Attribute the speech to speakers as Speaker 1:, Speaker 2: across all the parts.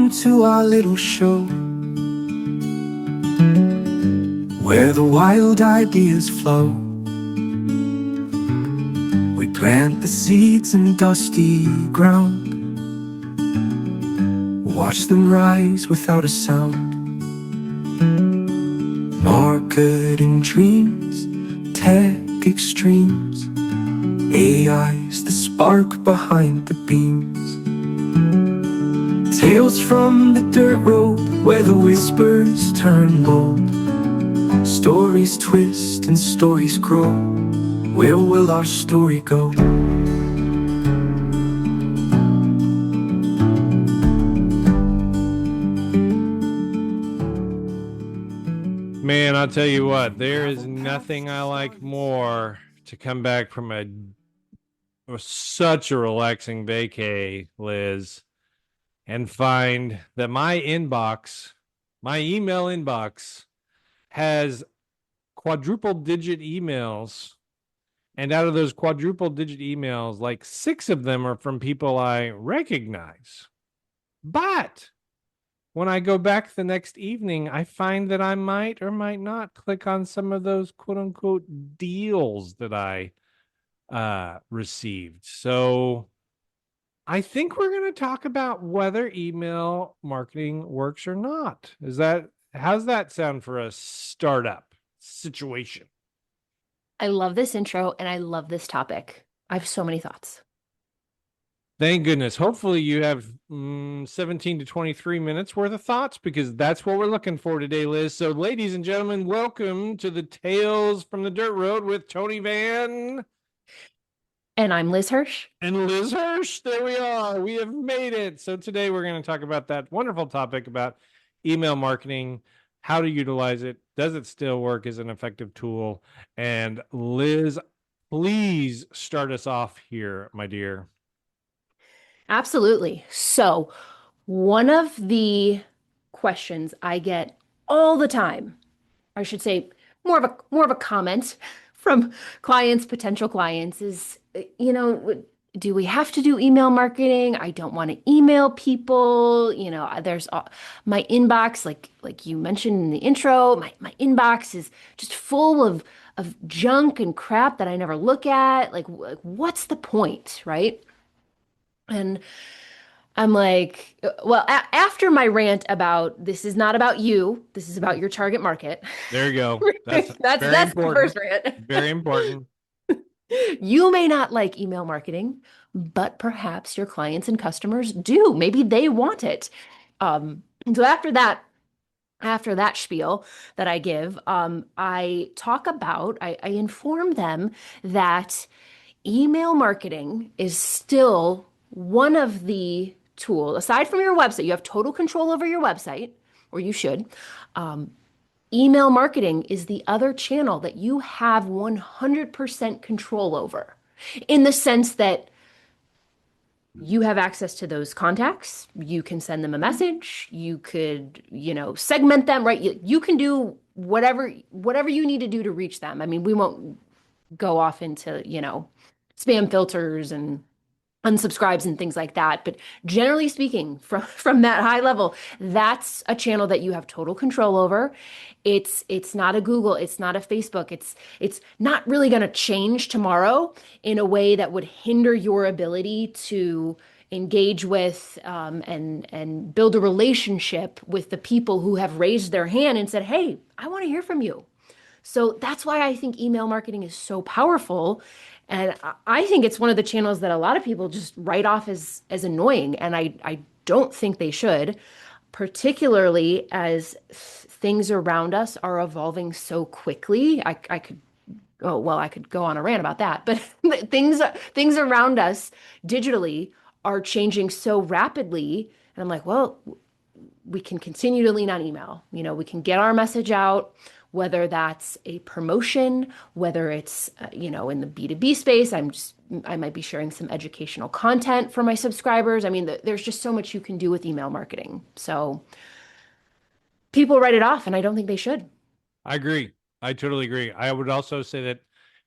Speaker 1: Welcome to our little show where the wild ideas flow. We plant the seeds in dusty ground, watch them rise without a sound. Marketing dreams, tech extremes, AI's the spark behind the beams. Tales from the dirt road where the whispers turn bold. Stories twist and stories grow. Where will our story go?
Speaker 2: Man, I'll tell you what, there is nothing I like more to come back from such a relaxing vacay, Liz, and find that my email inbox, has quadruple digit emails. And out of those quadruple digit emails, like 6 of them are from people I recognize. But when I go back the next evening, I find that I might or might not click on some of those quote unquote deals that I received. So I think we're going to talk about whether email marketing works or not. How's that sound for a startup situation?
Speaker 3: I love this intro and I love this topic. I have so many thoughts.
Speaker 2: Thank goodness. Hopefully you have 17 to 23 minutes worth of thoughts, because that's what we're looking for today, Liz. So ladies and gentlemen, welcome to the Tales from the Dirt Road with Tony Van.
Speaker 3: And I'm Liz Hirsch.
Speaker 2: And Liz Hirsch. There we are. We have made it. So today we're going to talk about that wonderful topic about email marketing, how to utilize it. Does it still work as an effective tool? And Liz, please start us off here, my dear.
Speaker 3: Absolutely. So, one of the questions I get all the time, I should say more of a comment from clients, potential clients is, do we have to do email marketing? I don't want to email people. There's my inbox, like you mentioned in the intro, my inbox is just full of junk and crap that I never look at. Like what's the point, right? And I'm like, well, after my rant about this is not about you, this is about your target market.
Speaker 2: There you go. That's very
Speaker 3: That's the
Speaker 2: important.
Speaker 3: first rant.
Speaker 2: Very important.
Speaker 3: You may not like email marketing, but perhaps your clients and customers do. Maybe they want it. So after that spiel that I give, I inform them that email marketing is still one of the tools, aside from your website, you have total control over your website, or you should. Um, Email marketing is the other channel that you have 100% control over, in the sense that you have access to those contacts. You can send them a message. You could, segment them, right? You can do whatever you need to do to reach them. I mean, we won't go off into, spam filters and unsubscribes and things like that. But generally speaking, from that high level, that's a channel that you have total control over. It's not a Google, it's not a Facebook. It's not really going to change tomorrow in a way that would hinder your ability to engage with and build a relationship with the people who have raised their hand and said, "Hey, I want to hear from you." So that's why I think email marketing is so powerful. And I think it's one of the channels that a lot of people just write off as annoying. And I don't think they should, particularly as things around us are evolving so quickly. I could go on a rant about that, but things around us digitally are changing so rapidly. And I'm like, well, we can continue to lean on email. We can get our message out, whether that's a promotion, whether it's, in the B2B space. I might be sharing some educational content for my subscribers. I mean, there's just so much you can do with email marketing. So people write it off, and I don't think they should.
Speaker 2: I agree. I totally agree. I would also say that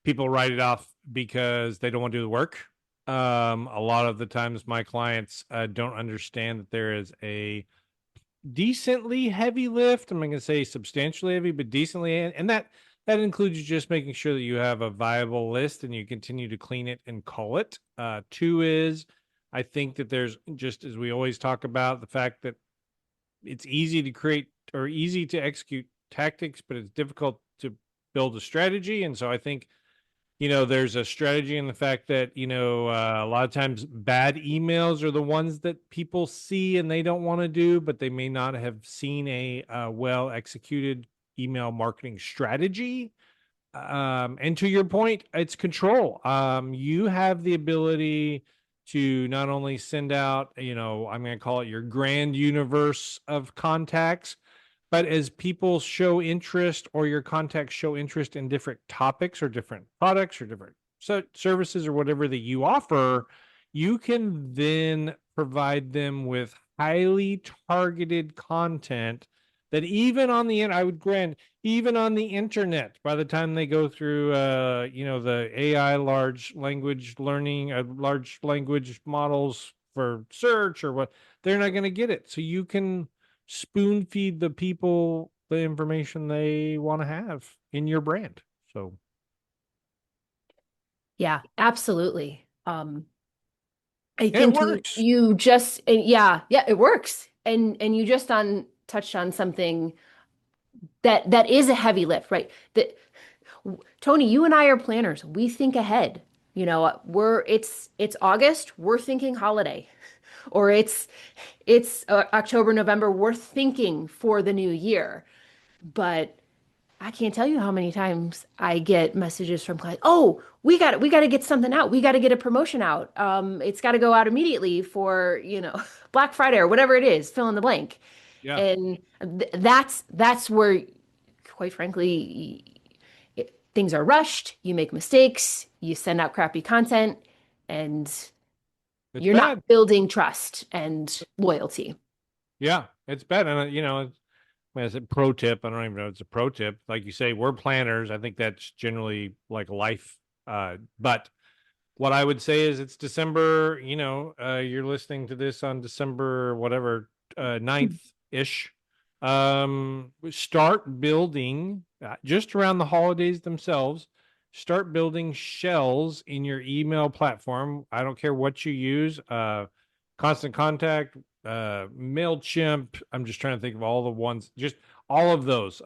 Speaker 2: people write it off because they don't want to do the work. A lot of the times my clients don't understand that there is a decently heavy lift. I'm not going to say substantially heavy, but decently, and that includes just making sure that you have a viable list and you continue to clean it and cull it. Two is, I think that there's, just as we always talk about, the fact that it's easy to create or easy to execute tactics, but it's difficult to build a strategy. And so I think, there's a strategy in the fact that, a lot of times bad emails are the ones that people see and they don't want to do, but they may not have seen a well executed email marketing strategy. And to your point, it's control. You have the ability to not only send out, I'm going to call it your grand universe of contacts, but as people show interest or your contacts show interest in different topics or different products or different services or whatever that you offer, you can then provide them with highly targeted content that even on the end, I would grant, even on the internet, by the time they go through, the AI large language learning, large language models for search or what, they're not going to get it. So you can spoon feed the people the information they want to have in your brand. So
Speaker 3: Yeah, absolutely. I
Speaker 2: and it
Speaker 3: think
Speaker 2: works.
Speaker 3: you just yeah, it works. And you just touched on something that is a heavy lift, right? That Tony, you and I are planners. We think ahead. It's August, we're thinking holiday. Or it's October, November, we're thinking for the new year. But I can't tell you how many times I get messages from clients. Oh, we got to get something out. We got to get a promotion out. It's got to go out immediately for, Black Friday or whatever it is, fill in the blank.
Speaker 2: Yeah,
Speaker 3: And that's where, quite frankly, things are rushed. You make mistakes. You send out crappy content, and
Speaker 2: it's
Speaker 3: you're not
Speaker 2: bad.
Speaker 3: building trust and loyalty.
Speaker 2: Yeah, it's bad. And, as a pro tip, I don't even know if it's a pro tip. Like you say, we're planners. I think that's generally like life. But what I would say is it's December, you're listening to this on December, whatever, 9th ish. Start building just around the holidays themselves. Start building shells in your email platform. I don't care what you use. Constant Contact, MailChimp. I'm just trying to think of all the ones, just all of those.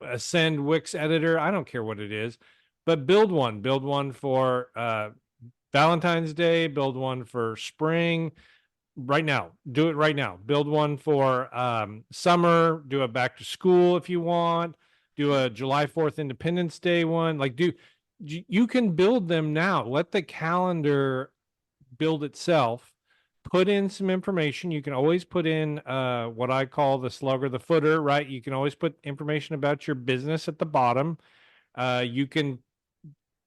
Speaker 2: Ascend, Wix Editor. I don't care what it is, but build one for Valentine's Day, build one for spring. Right now, do it right now. Build one for summer, do a back to school if you want, do a July 4th Independence Day one. Like, you can build them now. Let the calendar build itself. Put in some information. You can always put in what I call the slug or the footer, right? You can always put information about your business at the bottom. You can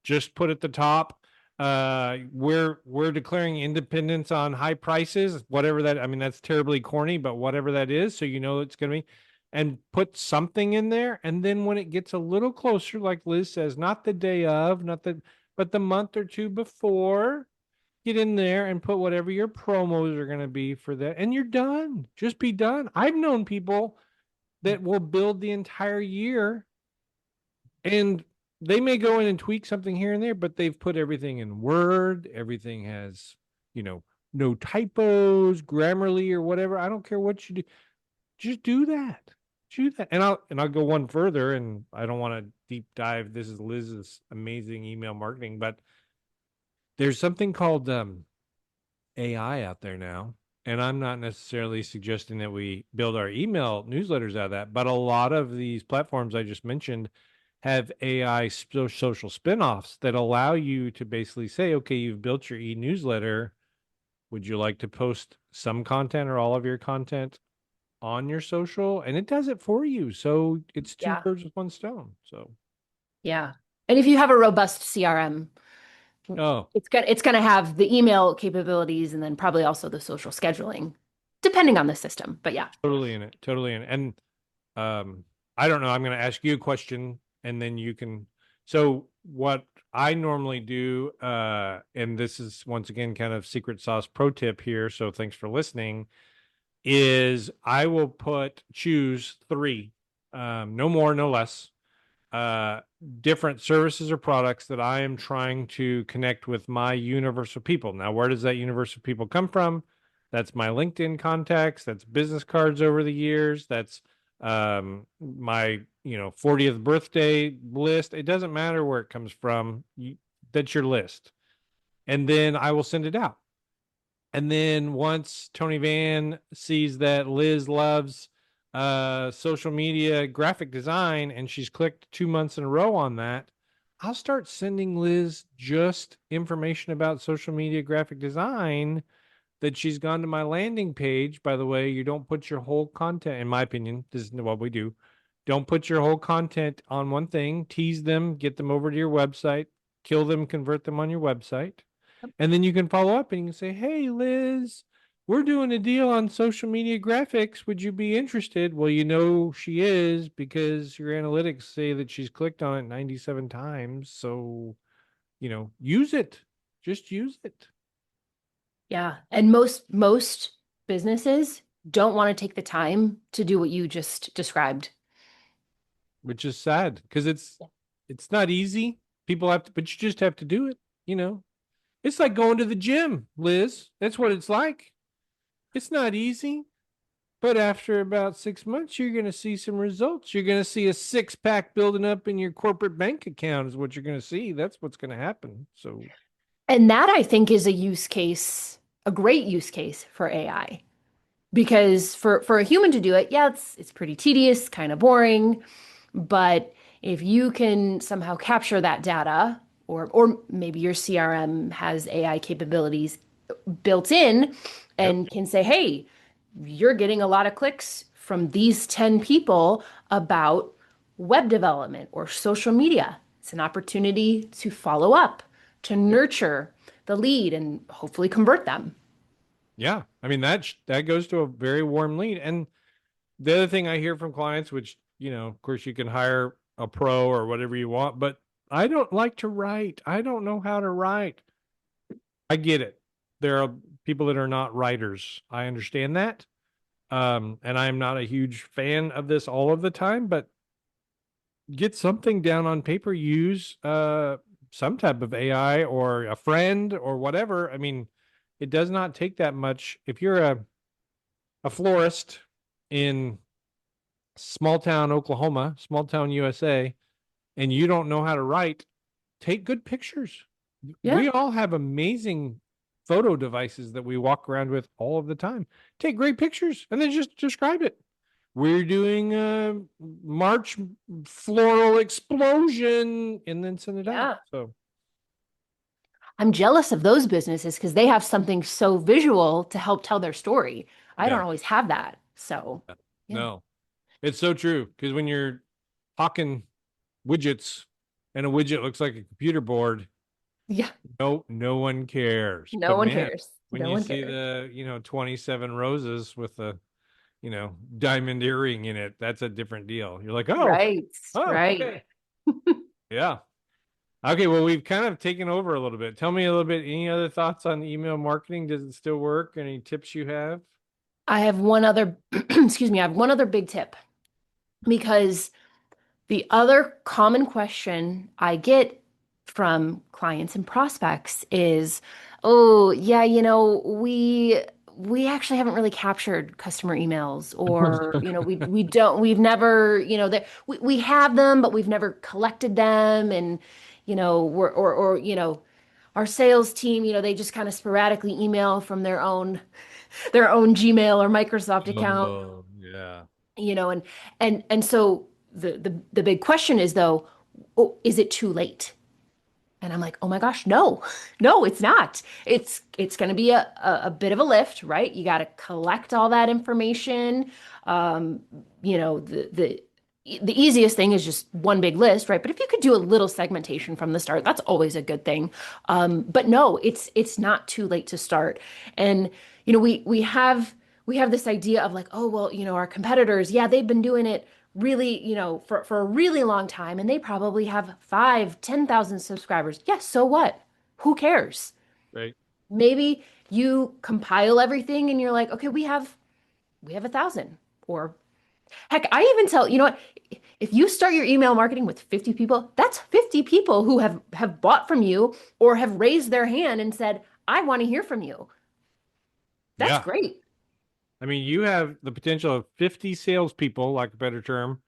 Speaker 2: just put at the top, we're declaring independence on high prices, whatever that, I mean, that's terribly corny, but whatever that is, so it's going to be, and put something in there. And then when it gets a little closer, like Liz says, not the day of, but the month or two before, get in there and put whatever your promos are going to be for that, and you're done. Just be done. I've known people that will build the entire year, and they may go in and tweak something here and there, but they've put everything in Word. Everything has, no typos, Grammarly or whatever. I don't care what you do. Just do that. Do that. And I'll go one further, and I don't want to deep dive. This is Liz's amazing email marketing, but there's something called AI out there now. And I'm not necessarily suggesting that we build our email newsletters out of that, but a lot of these platforms I just mentioned have AI social spinoffs that allow you to basically say, okay, you've built your e-newsletter. Would you like to post some content or all of your content on your social? And it does it for you. So it's two
Speaker 3: Yeah.
Speaker 2: birds with one stone. So,
Speaker 3: Yeah. And if you have a robust CRM,
Speaker 2: oh,
Speaker 3: it's gonna have the email capabilities and then probably also the social scheduling, depending on the system. But yeah.
Speaker 2: totally in it. Totally in it. And I don't know. I'm going to ask you a question and then you can. So what I normally do, and this is once again kind of secret sauce pro tip here. So thanks for listening. is I will choose three, no more, no less, uh, different services or products that I am trying to connect with my universe of people. Now, where does that universe of people come from? That's my LinkedIn contacts. That's business cards over the years. That's my 40th birthday list. It doesn't matter where it comes from. That's your list. And then I will send it out. And then once Tony Van sees that Liz loves social media graphic design and she's clicked 2 months in a row on that, I'll start sending Liz just information about social media graphic design that she's gone to my landing page. By the way, you don't put your whole content, in my opinion, this is what we do. Don't put your whole content on one thing, tease them, get them over to your website, kill them, convert them on your website. And then you can follow up and you can say, hey, Liz, we're doing a deal on social media graphics. Would you be interested? Well, she is because your analytics say that she's clicked on it 97 times. So, use it. Just use it.
Speaker 3: Yeah. And most businesses don't want to take the time to do what you just described.
Speaker 2: Which is sad because it's not easy. People have to, but you just have to do it. It's like going to the gym, Liz. That's what it's like. It's not easy, but after about 6 months, you're going to see some results. You're going to see a 6-pack building up in your corporate bank account is what you're going to see. That's what's going to happen. So,
Speaker 3: And that I think is a great use case for AI. Because for a human to do it, yeah, it's pretty tedious, kind of boring. But if you can somehow capture that data, or maybe your CRM has AI capabilities built in and can say, hey, you're getting a lot of clicks from these 10 people about web development or social media. It's an opportunity to follow up, to nurture the lead and hopefully convert them.
Speaker 2: yeah, I mean, that goes to a very warm lead. And the other thing I hear from clients, which, of course, you can hire a pro or whatever you want, but I don't like to write. I don't know how to write. I get it. There are people that are not writers. I understand that. And I'm not a huge fan of this all of the time, but get something down on paper, use some type of AI or a friend or whatever. I mean, it does not take that much. If you're a florist in small town Oklahoma, small town USA, and you don't know how to write, take good pictures.
Speaker 3: Yeah.
Speaker 2: We all have amazing photo devices that we walk around with all of the time. Take great pictures and then just describe it. We're doing a March floral explosion and then send it out. So
Speaker 3: I'm jealous of those businesses because they have something so visual to help tell their story. I don't always have that. So, yeah.
Speaker 2: No, it's so true. Because when you're hawking widgets and a widget looks like a computer board,
Speaker 3: Yeah.
Speaker 2: no one cares.
Speaker 3: No
Speaker 2: But
Speaker 3: one
Speaker 2: man,
Speaker 3: cares.
Speaker 2: when
Speaker 3: No
Speaker 2: you
Speaker 3: one
Speaker 2: see
Speaker 3: cares.
Speaker 2: the 27 roses with the diamond earring in it, that's a different deal. You're like, oh,
Speaker 3: Right. Right.
Speaker 2: okay. Yeah. Okay, well, we've kind of taken over a little bit. Tell me a little bit, any other thoughts on email marketing? Does it still work? Any tips you have?
Speaker 3: I have one other, excuse me, I have one other big tip because the other common question I get from clients and prospects is, oh, yeah, we actually haven't really captured customer emails, or we've never, that we have them, but we've never collected them, and we're or our sales team, they just kind of sporadically email from their own Gmail or Microsoft account,
Speaker 2: Oh, yeah.
Speaker 3: And so the big question is, though, oh, is it too late? And I'm like, oh my gosh, no, no, it's not. It's going to be a bit of a lift, right? You got to collect all that information. The easiest thing is just one big list, right? But if you could do a little segmentation from the start, that's always a good thing. But no, it's not too late to start. And we have this idea of like, oh well, our competitors, yeah, they've been doing it really, for a really long time, and they probably have 5, 10,000 subscribers. Yeah, so what? Who cares?
Speaker 2: Right.
Speaker 3: Maybe you compile everything and you're like, okay, we have we have 1,000. Or heck, I even tell, you know what? If you start your email marketing with 50 people, that's 50 people who have bought from you or have raised their hand and said, I want to hear from you. That's
Speaker 2: Yeah.
Speaker 3: great.
Speaker 2: I mean, you have the potential of 50 salespeople, like a better term,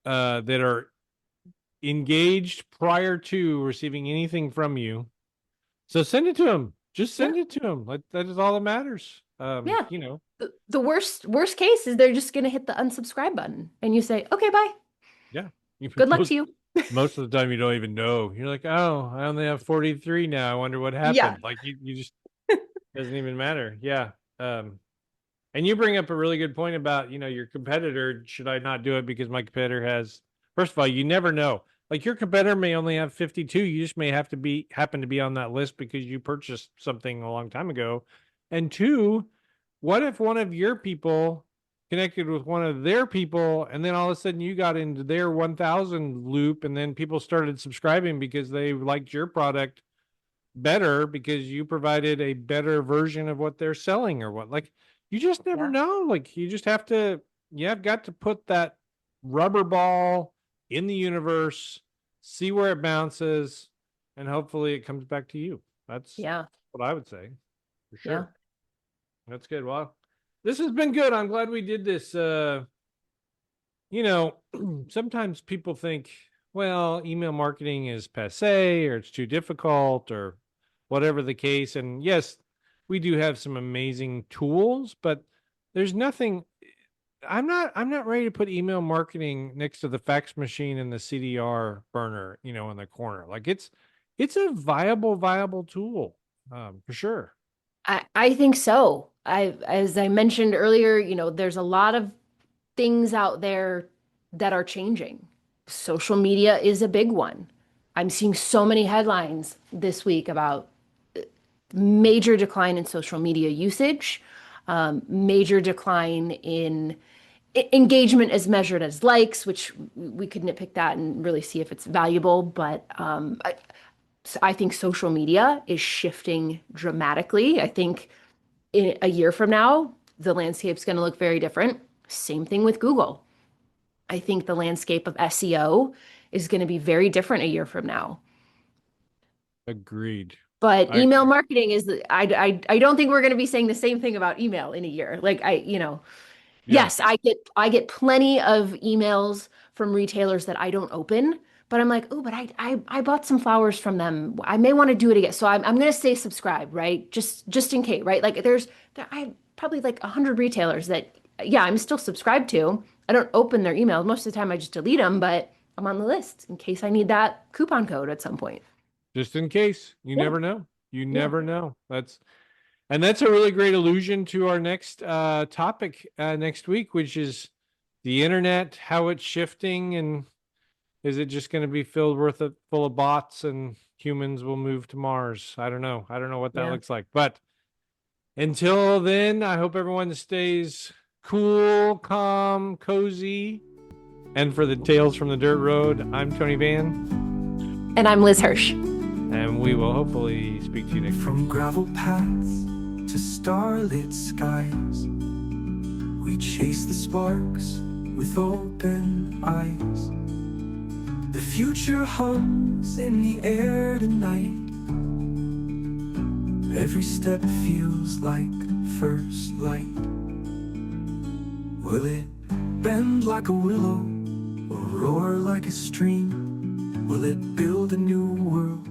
Speaker 2: that are engaged prior to receiving anything from you. So send it to them. Just send it to them. Like, that is all that matters.
Speaker 3: Yeah.
Speaker 2: You know,
Speaker 3: The worst case is they're just going to hit the unsubscribe button and you say, okay, bye.
Speaker 2: yeah.
Speaker 3: Good luck to you.
Speaker 2: Most of the time you don't even know. You're like, oh, I only have 43 now. I wonder what happened.
Speaker 3: Yeah.
Speaker 2: Like you just doesn't even matter. Yeah. And you bring up a really good point about, your competitor. Should I not do it because my competitor has, first of all, you never know. Like, your competitor may only have 52. You just may happen to be on that list because you purchased something a long time ago. And two, what if one of your people connected with one of their people, and then all of a sudden you got into their 1,000 loop, and then people started subscribing because they liked your product better because you provided a better version of what they're selling or what? Like, you just never
Speaker 3: Yeah.
Speaker 2: know. Like, you have got to put that rubber ball in the universe, see where it bounces, and hopefully it comes back to you. That's
Speaker 3: Yeah.
Speaker 2: what I would say, for sure.
Speaker 3: Yeah.
Speaker 2: That's good. Well, this has been good. I'm glad we did this. Sometimes people think, well, email marketing is passé or it's too difficult or whatever the case. And yes, we do have some amazing tools, but there's nothing. I'm not ready to put email marketing next to the fax machine and the CDR burner, in the corner. Like, it's a viable tool, for sure.
Speaker 3: I think so. As I mentioned earlier, there's a lot of things out there that are changing. Social media is a big one. I'm seeing so many headlines this week about major decline in social media usage, major decline in engagement as measured as likes, which we could nitpick that and really see if it's valuable. But I think social media is shifting dramatically. I think in a year from now, the landscape's going to look very different. Same thing with Google. I think the landscape of SEO is going to be very different a year from now.
Speaker 2: Agreed.
Speaker 3: But email marketing is I don't think we're going to be saying the same thing about email in a year. Like yes, I get plenty of emails from retailers that I don't open, but I'm like, oh, but I bought some flowers from them. I may want to do it again. So I'm going to stay subscribed, right? Just in case, right? Like I probably like 100 retailers that, yeah, I'm still subscribed to. I don't open their emails. Most of the time I just delete them, but I'm on the list in case I need that coupon code at some point.
Speaker 2: Just in case. You
Speaker 3: Yeah.
Speaker 2: never know. You never know. That's a really great allusion to our next topic next week, which is the internet, how it's shifting, and is it just going to be full of bots and humans will move to Mars? I don't know. I don't know what that looks like. But until then, I hope everyone stays cool, calm, cozy. And for the Tales from the Dirt Road, I'm Tony Van.
Speaker 3: And I'm Liz Hirsch.
Speaker 2: And we will hopefully speak to you next week.
Speaker 1: From gravel paths to starlit skies, we chase the sparks with open eyes. The future hums in the air tonight. Every step feels like first light. Will it bend like a willow or roar like a stream? Will it build a new world